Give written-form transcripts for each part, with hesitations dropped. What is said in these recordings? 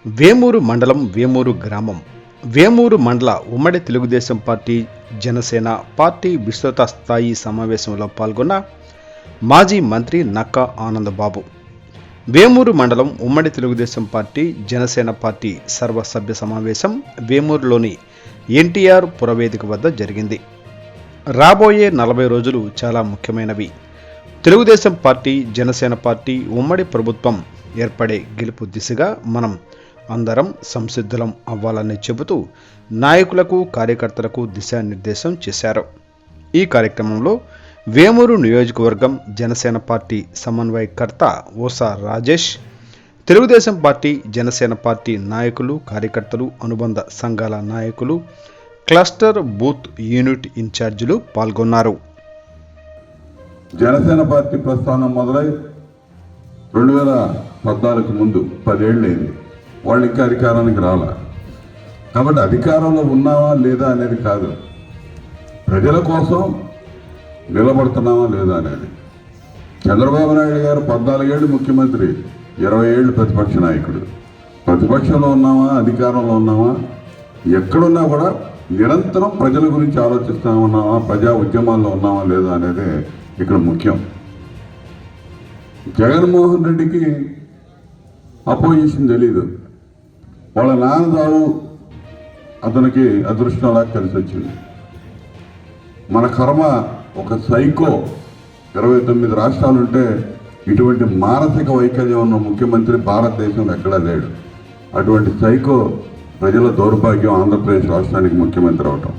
వేమూరు మండలం వేమూరు గ్రామం వేమూరు మండల ఉమ్మడి తెలుగుదేశం పార్టీ జనసేన పార్టీ విస్తృత స్థాయి సమావేశంలో పాల్గొన్న మాజీ మంత్రి నక్కా ఆనందబాబు. వేమూరు మండలం ఉమ్మడి తెలుగుదేశం పార్టీ జనసేన పార్టీ సర్వసభ్య సమావేశం వేమూరులోని ఎన్టీఆర్ పురవేదిక వద్ద జరిగింది. రాబోయే 40 రోజులు చాలా ముఖ్యమైనవి. తెలుగుదేశం పార్టీ జనసేన పార్టీ ఉమ్మడి ప్రభుత్వం ఏర్పడే గెలుపు దిశగా మనం అందరం సంసిద్ధులం అవ్వాలని చెబుతూ నాయకులకు కార్యకర్తలకు దిశానిర్దేశం చేశారు. ఈ కార్యక్రమంలో వేమూరు నియోజకవర్గం జనసేన పార్టీ సమన్వయకర్త ఓసా రాజేష్, తెలుగుదేశం పార్టీ జనసేన పార్టీ నాయకులు కార్యకర్తలు అనుబంధ సంఘాల నాయకులు క్లస్టర్ బూత్ యూనిట్ ఇన్ఛార్జీలు పాల్గొన్నారు. జనసేన పార్టీ ప్రస్థానం మొదలై 2014 ముందు 10 ఏళ్ళైంది. వాళ్ళు ఇంకా అధికారానికి రాలా. కాబట్టి అధికారంలో ఉన్నావా లేదా అనేది కాదు, ప్రజల కోసం నిలబడుతున్నావా లేదా అనేది. చంద్రబాబు నాయుడు గారు 14 ఏళ్ళు ముఖ్యమంత్రి, 20 ఏళ్ళు ప్రతిపక్ష నాయకుడు. ప్రతిపక్షంలో ఉన్నావా అధికారంలో ఉన్నావా, ఎక్కడున్నా కూడా నిరంతరం ప్రజల గురించి ఆలోచిస్తా ఉన్నావా, ప్రజా ఉద్యమాల్లో ఉన్నావా లేదా అనేది ఇక్కడ ముఖ్యం. జగన్మోహన్ రెడ్డికి అపోజిషన్ తెలీదు. వాళ్ళ నాన్నదారు అతనికి అదృష్టంలా కలిసి వచ్చింది. మన కర్మ ఒక సైకో 29 రాష్ట్రాలుంటే ఇటువంటి మానసిక వైకల్యం ఉన్న ముఖ్యమంత్రి భారతదేశంలో ఎక్కడా లేడు. అటువంటి సైకో ప్రజల దౌర్భాగ్యం ఆంధ్రప్రదేశ్ రాష్ట్రానికి ముఖ్యమంత్రి అవటం.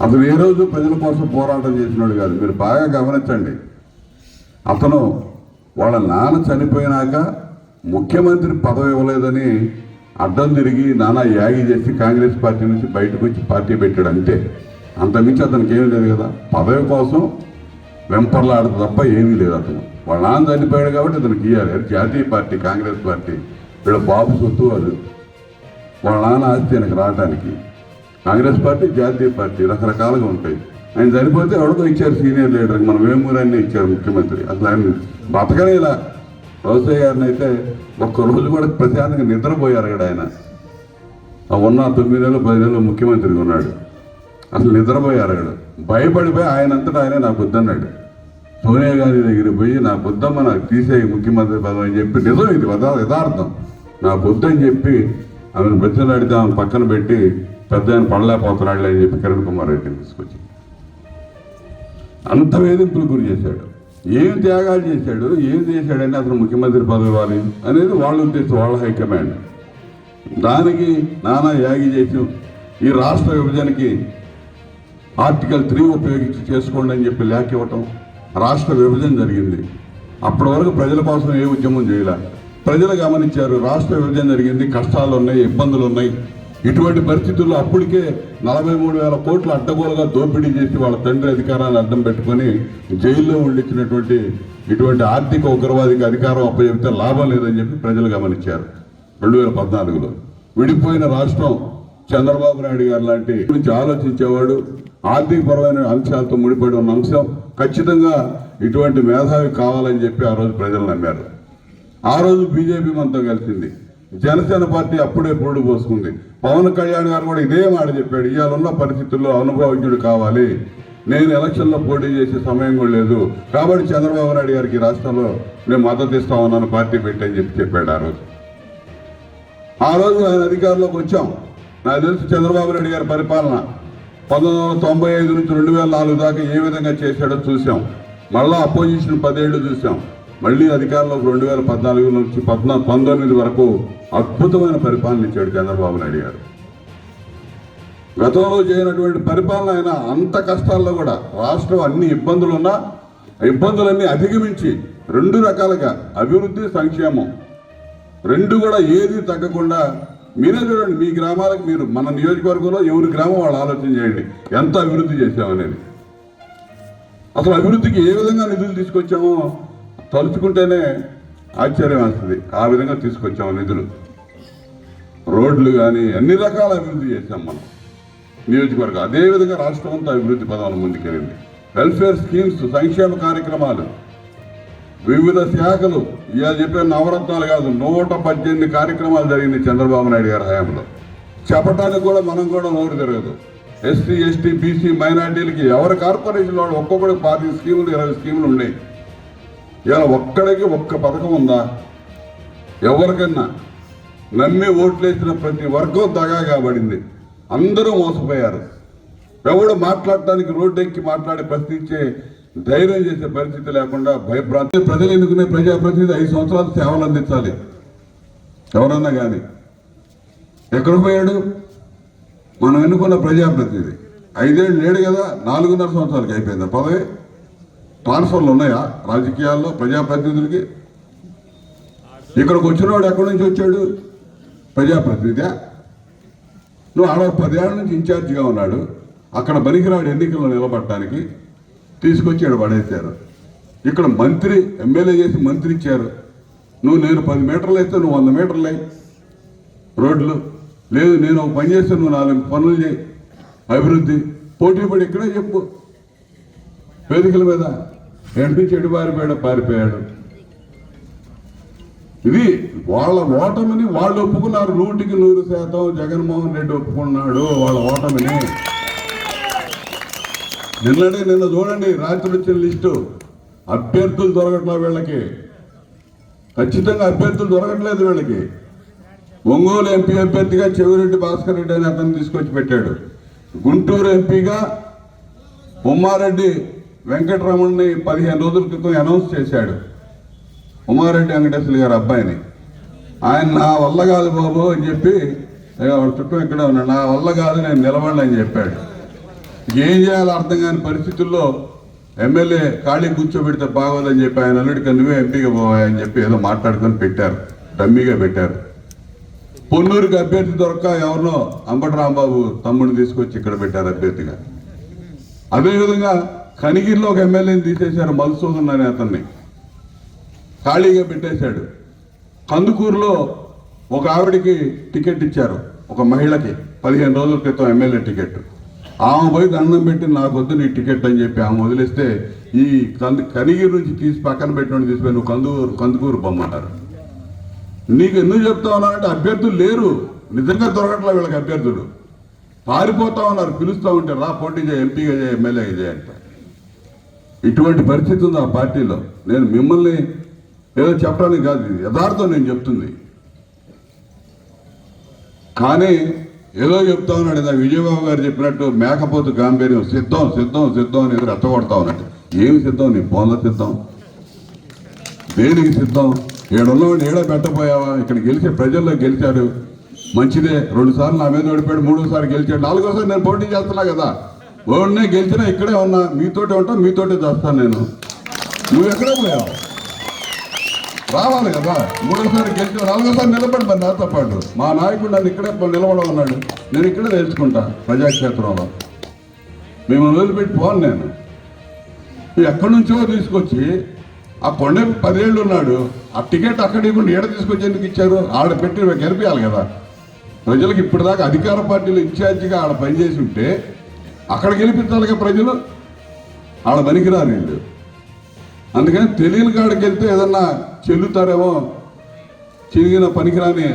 అతను ఏ రోజు ప్రజల కోసం పోరాటం చేసినాడు కాదు. మీరు బాగా గమనించండి. అతను వాళ్ళ నాన్న చనిపోయినాక ముఖ్యమంత్రి పదవి ఇవ్వలేదని అడ్డం తిరిగి నానా యాగి చేసి కాంగ్రెస్ పార్టీ నుంచి బయటకు వచ్చి పార్టీ పెట్టాడు అంతే. అంతమించి అతనికి ఏమీ లేదు కదా. పదవి కోసం వెంపర్లాడదు తప్ప ఏమీ లేదు. అతను వాళ్ళ నాన్న చనిపోయాడు కాబట్టి అతనికి ఇవ్వాలి. అది జాతీయ పార్టీ, కాంగ్రెస్ పార్టీ. వీళ్ళ బాబు సొత్తు అది. వాళ్ళ నాన్న ఆస్తి ఆయనకు రావడానికి. కాంగ్రెస్ పార్టీ జాతీయ పార్టీ రకరకాలుగా ఉంటాయి. ఆయన చనిపోతే ఎవరికో ఇచ్చారు సీనియర్ లీడర్కి. మన వేమూరాన్ని ఇచ్చారు ముఖ్యమంత్రి. అసలు ఆయన బతకనే ఇలా. వ్యవసాయ గారిని అయితే ఒక్కరోజు కూడా ప్రశాంతంగా నిద్రపోయారు కదా ఆయన. ఉన్న 9 నెలలు 10 నెలలు ముఖ్యమంత్రిగా ఉన్నాడు. అసలు నిద్రపోయారు కదా. భయపడిపోయి ఆయనంతటా ఆయనే నాకు వద్దన్నాడు. సోనియా గాంధీ దగ్గరికి పోయి నాకు వద్దమ్మ, నాకు తీసేయి ముఖ్యమంత్రి పదవి అని చెప్పి, నిజం ఇది యథార్థం, నాకు వద్దని చెప్పి ఆమెను బ్రతిలాడితే ఆమెను పక్కన పెట్టి పెద్ద ఆయన పడలేకపోతున్నాడు అని చెప్పి కిరణ్ కుమార్ రెడ్డిని తీసుకొచ్చి అంత వేధింపులు గురి చేశాడు. ఏం త్యాగాలు చేశాడు, ఏం చేశాడని అతను ముఖ్యమంత్రి పదవి ఇవ్వాలి అనేది వాళ్ళ ఉద్దేశం, వాళ్ళ హైకమాండ్. దానికి నానా యాగి చేసి ఈ రాష్ట్ర విభజనకి ఆర్టికల్ 3 ఉపయోగించి చేసుకోండి అని చెప్పి లేఖ ఇవ్వటం. రాష్ట్ర విభజన జరిగింది. అప్పటి వరకు ప్రజల కోసం ఏ ఉద్యమం చేయాల. ప్రజలు గమనించారు, రాష్ట్ర విభజన జరిగింది, కష్టాలు ఉన్నాయి, ఇబ్బందులు ఉన్నాయి. ఇటువంటి పరిస్థితుల్లో అప్పటికే 43,000 కోట్లు అడ్డగోలుగా దోపిడీ చేసి వాళ్ళ తండ్రి అధికారాన్ని అడ్డం పెట్టుకొని జైల్లో ఉండిచ్చినటువంటి ఇటువంటి ఆర్థిక ఉగ్రవాదికి అధికారం అప్పచెప్తే లాభం లేదని చెప్పి ప్రజలు గమనించారు. 2014లో విడిపోయిన రాష్ట్రం చంద్రబాబు నాయుడు గారు లాంటి గురించి ఆలోచించేవాడు, ఆర్థికపరమైన అంశాలతో ముడిపడి ఉన్న అంశం ఖచ్చితంగా ఇటువంటి మేధావి కావాలని చెప్పి ఆ రోజు ప్రజలు నమ్మారు. ఆ రోజు బీజేపీ మనతో కలిసింది. జనసేన పార్టీ అప్పుడే పురుడు పోసుకుంది. పవన్ కళ్యాణ్ గారు కూడా ఇదే మాట చెప్పాడు, ఇవాళ ఉన్న పరిస్థితుల్లో అనుభవజ్ఞుడు కావాలి, నేను ఎలక్షన్లో పోటీ చేసే సమయం కూడా లేదు, కాబట్టి చంద్రబాబు నాయుడు గారికి రాష్ట్రంలో నేను మద్దతు ఇస్తా ఉన్నాను, పార్టీ పెట్టని చెప్పి చెప్పాడు. ఆ రోజు ఆయన అధికారంలోకి వచ్చాం. నాకు తెలుసు చంద్రబాబు నాయుడు గారి పరిపాలన 1995 నుంచి 2004 దాకా ఏ విధంగా చేశాడో చూసాం. మళ్ళా అపోజిషన్ 10 ఏళ్ళు చూసాం. మళ్ళీ అధికారంలోకి 2014 నుంచి 19 వరకు అద్భుతమైన పరిపాలన ఇచ్చాడు చంద్రబాబు నాయుడు గారు. గతంలో చేయనటువంటి పరిపాలన ఆయన. అంత కష్టాల్లో కూడా రాష్ట్రం అన్ని ఇబ్బందులున్నా ఇబ్బందులన్నీ అధిగమించి 2 రకాలుగా అభివృద్ధి, సంక్షేమం 2 కూడా ఏది తగ్గకుండా. మీరే చూడండి, మీ గ్రామాలకు మీరు, మన నియోజకవర్గంలో ఎవరి గ్రామం వాళ్ళు ఆలోచన చేయండి ఎంత అభివృద్ధి చేశామనేది. అసలు అభివృద్ధికి ఏ విధంగా నిధులు తీసుకొచ్చామో తలుచుకుంటేనే ఆశ్చర్యం వస్తుంది. ఆ విధంగా తీసుకొచ్చాము నిధులు. రోడ్లు కానీ అన్ని రకాల అభివృద్ధి చేశాం మనం నియోజకవర్గం. అదేవిధంగా రాష్ట్రం అంతా అభివృద్ధి పదాలు ముందుకెళ్ళింది. వెల్ఫేర్ స్కీమ్స్, సంక్షేమ కార్యక్రమాలు వివిధ శాఖలు ఇవాళ చెప్పిన నవరత్నాలు కాదు 118 కార్యక్రమాలు జరిగింది చంద్రబాబు నాయుడు గారి హయాంలో. చెప్పడానికి కూడా మనం కూడా నోరు తిరగదు. ఎస్సీ ఎస్టీ బీసీ మైనార్టీలకి ఎవరి కార్పొరేషన్ వాళ్ళు ఒక్కొక్కడికి 25 స్కీములు 20 స్కీములు ఉన్నాయి. ఇలా ఒక్కడికి ఒక్క పథకం ఉందా? ఎవరికన్నా నమ్మి ఓట్లేసిన ప్రతి వర్గం దగా కాబడింది. అందరూ మోసపోయారు. ఎవడు మాట్లాడటానికి రోడ్డెక్కి మాట్లాడి ప్రశ్నించే ధైర్యం చేసే పరిస్థితి లేకుండా భయభ్రాంతి. ప్రజలు ఎన్నుకునే ప్రజాప్రతినిధి 5 సంవత్సరాలు సేవలు అందించాలి. ఎవరన్నా కానీ ఎక్కడ పోయాడు? మనం ఎన్నుకున్న ప్రజాప్రతినిధి 5 ఏళ్ళు లేడు కదా, 4.5 సంవత్సరాలకి అయిపోయింది పదవి. ట్రాన్స్ఫర్లు ఉన్నాయా రాజకీయాల్లో ప్రజాప్రతినిధులకి? ఇక్కడికి వచ్చినవాడు ఎక్కడి నుంచి వచ్చాడు? ప్రజాప్రతినిధి. నువ్వు ఆడ 10 ఏళ్ళ నుంచి ఇన్ఛార్జిగా ఉన్నాడు. అక్కడ బనికిరాడు ఎన్నికల్లో నిలబడటానికి తీసుకొచ్చాడు, పడేశారు. ఇక్కడ మంత్రి ఎమ్మెల్యే చేసి మంత్రి ఇచ్చారు. నేను 10 మీటర్లు వేస్తే నువ్వు 100 మీటర్లు అయ్యి రోడ్లు లేదు, నేను ఒక పని చేస్తే నువ్వు 4 పనులు చేయి, అభివృద్ధి పోటీ పడి ఇక్కడే చెప్పు వేదికల మీద. ఎంపీ చెడు పారిపోయాడు. ఇది వాళ్ళ ఓటమిని వాళ్ళు ఒప్పుకున్నారు. 100% జగన్మోహన్ రెడ్డి ఒప్పుకున్నాడు వాళ్ళ ఓటమిని. నిన్న చూడండి, రాత్రి వచ్చిన లిస్టు. అభ్యర్థులు దొరకట్లేదు వీళ్ళకి. ఖచ్చితంగా అభ్యర్థులు దొరకట్లేదు వీళ్ళకి. ఒంగోలు ఎంపీ అభ్యర్థిగా చెవిరెడ్డి భాస్కర్ రెడ్డి అని అతను తీసుకొచ్చి పెట్టాడు. గుంటూరు ఎంపీగా ఉమ్మారెడ్డి వెంకటరమణని 15 రోజుల క్రితం అనౌన్స్ చేశాడు. ఉమ్మారెడ్డి వెంకటేశ్వర గారి అబ్బాయిని. ఆయన నా వల్ల కాదు బాబు అని చెప్పి చుట్టూ ఇక్కడే ఉన్నాడు. నా వల్ల కాదు, నేను నిలబడి అని చెప్పాడు. ఏం చేయాలో అర్థం కాని పరిస్థితుల్లో ఎమ్మెల్యే ఖాళీ కూర్చోబెడితే బాగోదని చెప్పి ఆయన అల్లుడికి నువ్వే ఎంపీగా పోవాయని చెప్పి ఏదో మాట్లాడుకొని పెట్టారు, డమ్మీగా పెట్టారు. పొన్నూరుకి అభ్యర్థి దొరక్క ఎవరినో అంబటి రాంబాబు తమ్ముడిని తీసుకొచ్చి ఇక్కడ పెట్టారు అభ్యర్థిగా. అదేవిధంగా కనిగిరిలో ఒక ఎమ్మెల్యేని తీసేశారు, మధుసూదన్ అనే అతన్ని ఖాళీగా పెట్టేశాడు. కందుకూరులో ఒక ఆవిడికి టికెట్ ఇచ్చారు, ఒక మహిళకి 15 రోజుల క్రితం ఎమ్మెల్యే టికెట్. ఆమె పోయి దండం పెట్టి నాకు వద్దు నీ టికెట్ అని చెప్పి ఆమె వదిలేస్తే ఈ కనిగిరి నుంచి తీసి పక్కన పెట్టిన తీసుకొని నువ్వు కందుకూరు పొమ్మన్నారు. నీకు ఎందుకు చెప్తా ఉన్నానంటే అభ్యర్థులు లేరు, నిజంగా దొరకట్లే వీళ్ళకి అభ్యర్థులు. పారిపోతా ఉన్నారు, పిలుస్తూ ఉంటే రా పోటీ చేయ, ఎంపీగా చేయ, ఎమ్మెల్యేగా చేయంట. ఇటువంటి పరిస్థితి ఉంది ఆ పార్టీలో. నేను మిమ్మల్ని ఏదో చెప్పడానికి కాదు, ఇది యథార్థం నేను చెప్తుంది. కానీ ఏదో చెప్తా ఉన్నాడు ఇందాక విజయబాబు గారు చెప్పినట్టు మేకపోతు గాంభీర్యం సిద్ధం సిద్ధం సిద్ధం అని రెచ్చగొడతా ఉన్నట్టు. ఏమి సిద్ధం? నీ ఫోన్లో సిద్ధం? దేనికి సిద్ధం? ఏడున్నవాడిని ఏడో పెట్టపోయావా? ఇక్కడ గెలిచే ప్రజల్లో గెలిచాడు, మంచిదే. 2 సార్లు నా మీద ఓడిపోయాడు, 3ఓసారి గెలిచాడు, 4ఓసారి నేను పోటీ చేస్తున్నా కదా. ఓడినే గెలిచినా ఇక్కడే ఉన్నా, మీతోటే ఉంటా, మీతోటే చేస్తాను నేను. నువ్వు ఎక్కడే పోయావు? రావాలి కదా. 3ఓసారి గెలిచిన 4ఓసారి నిలబడి మరి నాతో పాటు. మా నాయకుడు నన్ను ఇక్కడే నిలబడమన్నాడు, నేను ఇక్కడే తెలుసుకుంటా ప్రజాక్షేత్రంలో. మేము వదిలిపెట్టి పోను నేను. ఎక్కడి నుంచో తీసుకొచ్చి ఆ కొండ 10 ఏళ్ళు ఉన్నాడు, ఆ టికెట్ అక్కడ ఇవ్వండి, ఏడ తీసుకొచ్చి ఎందుకు ఇచ్చారు? ఆడ పెట్టి గెలిపించాలి కదా. ప్రజలకు ఇప్పటిదాకా అధికార పార్టీలు ఇన్ఛార్జిగా ఆడ పనిచేసి ఉంటే అక్కడ గెలిపించాలిగా ప్రజలు. ఆడ పనికిరారు వీళ్ళు. అందుకని తెలియని కాడికి వెళ్తే ఏదన్నా చెల్లుతారేమో, చిరిగిన పనికిరాని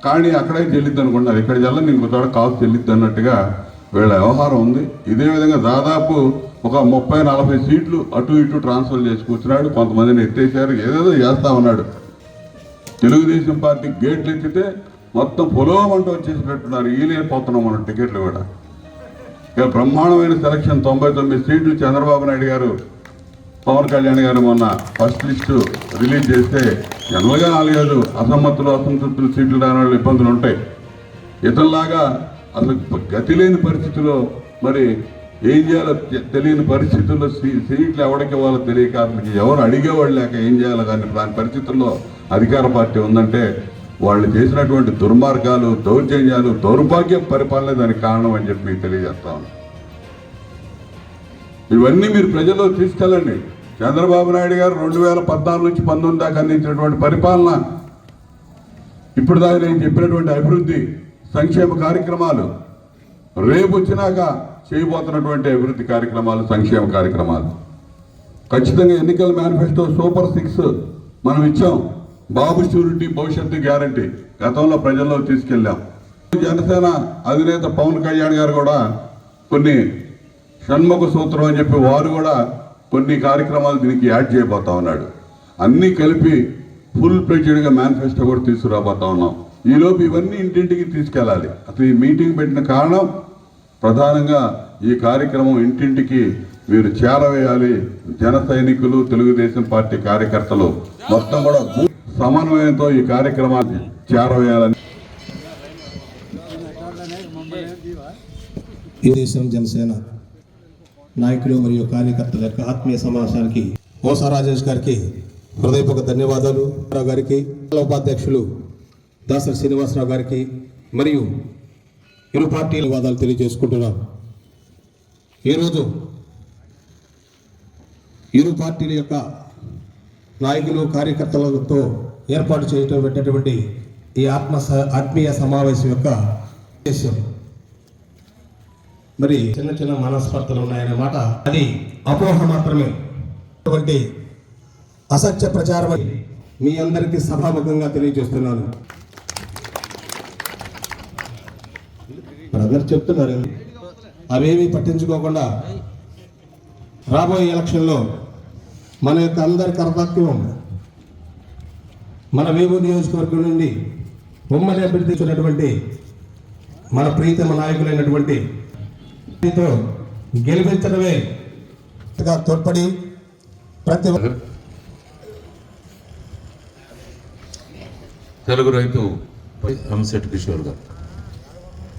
కానీ అక్కడే చెల్లిద్ది అనుకుంటున్నారు. ఇక్కడ చెల్లని ఇంకో చోట కాసు చెల్లిద్ది అన్నట్టుగా వీళ్ళ వ్యవహారం ఉంది. ఇదే విధంగా దాదాపు ఒక 30-40 సీట్లు అటు ఇటు ట్రాన్స్ఫర్ చేసి కూర్చున్నాడు. కొంతమందిని ఎత్తేసారు, ఏదేదో చేస్తా ఉన్నాడు. తెలుగుదేశం పార్టీ గేట్లు ఎత్తితే మొత్తం పొలవమంటూ వచ్చేసినట్టున్నారు. ఈలేకపోతున్నాం మనం టికెట్లు కూడా. ఇక బ్రహ్మాండమైన సెలక్షన్ 99 సీట్లు చంద్రబాబు నాయుడు గారు, పవన్ కళ్యాణ్ గారు మొన్న ఫస్ట్ లిస్టు రిలీజ్ చేస్తే జనరల్గా 4-5 అసమ్మతులు అసంతృప్తులు సీట్లు రాని వాళ్ళు ఇబ్బందులు ఉంటాయి. ఇతరులాగా అసలు గతి లేని పరిస్థితిలో మరి ఏం చేయాలో తెలియని పరిస్థితుల్లో సీట్లు ఎవరికి ఇవ్వాలో తెలియక అసలు ఎవరు అడిగేవాళ్ళు లేక ఏం చేయాలో కానీ దాని పరిస్థితుల్లో అధికార పార్టీ ఉందంటే వాళ్ళు చేసినటువంటి దుర్మార్గాలు, దౌర్జన్యాలు, దౌర్భాగ్య పరిపాలన దానికి కారణం అని చెప్పి తెలియజేస్తా ఉన్నాను. ఇవన్నీ మీరు ప్రజల్లో తీసుకెళ్ళండి. చంద్రబాబు నాయుడు గారు 2014 నుంచి 19 దాకా అందించినటువంటి పరిపాలన, ఇప్పుడు దాకా నేను చెప్పినటువంటి అభివృద్ధి సంక్షేమ కార్యక్రమాలు, రేపు వచ్చినాక చేయబోతున్నటువంటి అభివృద్ధి కార్యక్రమాలు, సంక్షేమ కార్యక్రమాలు, ఖచ్చితంగా ఎన్నికల మేనిఫెస్టో సూపర్ 6 మనం ఇచ్చాం. బాబు షూరిటీ భవిష్యత్తు గ్యారంటీ గతంలో ప్రజల్లో తీసుకెళ్ళాం. జనసేన అధినేత పవన్ కళ్యాణ్ గారు కూడా కొన్ని షణ్ముఖ సూత్రం అని చెప్పి వారు కూడా కొన్ని కార్యక్రమాలు దీనికి యాడ్ చేయబోతా ఉన్నాడు. అన్నీ కలిపి ఫుల్ ప్లెడ్జ్డ్గా మేనిఫెస్టో కూడా తీసుకురాబోతా ఉన్నాం. ఈలోపు ఇవన్నీ ఇంటింటికి తీసుకెళ్ళాలి. అసలు ఈ మీటింగ్ పెట్టిన కారణం ప్రధానంగా ఈ కార్యక్రమం ఇంటింటికి మీరు చేరవేయాలి. జన సైనికులు, తెలుగుదేశం పార్టీ కార్యకర్తలు మొత్తం కూడా సమన్వయంతో ఈ కార్యక్రమాన్ని చేరవేయాలని తెలుగుదేశం జనసేన నాయకులు మరియు కార్యకర్తల యొక్క ఆత్మీయ సమావేశానికి మోసా రాజేష్ గారికి హృదయపూర్వక ధన్యవాదాలు. రావు గారికి, ఉపాధ్యక్షులు దాసరి శ్రీనివాసరావు గారికి మరియు ఇరు పార్టీల వాదాలు తెలియజేసుకుంటున్నాం. ఈరోజు ఇరు పార్టీల యొక్క నాయకులు, కార్యకర్తలతో ఏర్పాటు చేయటటువంటి ఈ ఆత్మీయ సమావేశం యొక్క ఉద్దేశం మరి చిన్న చిన్న మనస్పర్ధలు ఉన్నాయన్నమాట. అది అపోహ మాత్రమే. అటువంటి అసత్య ప్రచారం మీ అందరికీ సభాముఖంగా తెలియజేస్తున్నాను. అందరు చెప్తున్నారు, అవేమీ పట్టించుకోకుండా రాబోయే ఎలక్షన్లో మన యొక్క అందరి కర్తవ్యం మన వేమూరు నియోజకవర్గం నుండి ఉమ్మడి అభ్యర్థించినటువంటి మన ప్రీతమ నాయకులైనటువంటి గెలిపించడమే తోడ్పడి ప్రతి తెలుగు రైతు అంశెట్టి కిషోర్ గారు.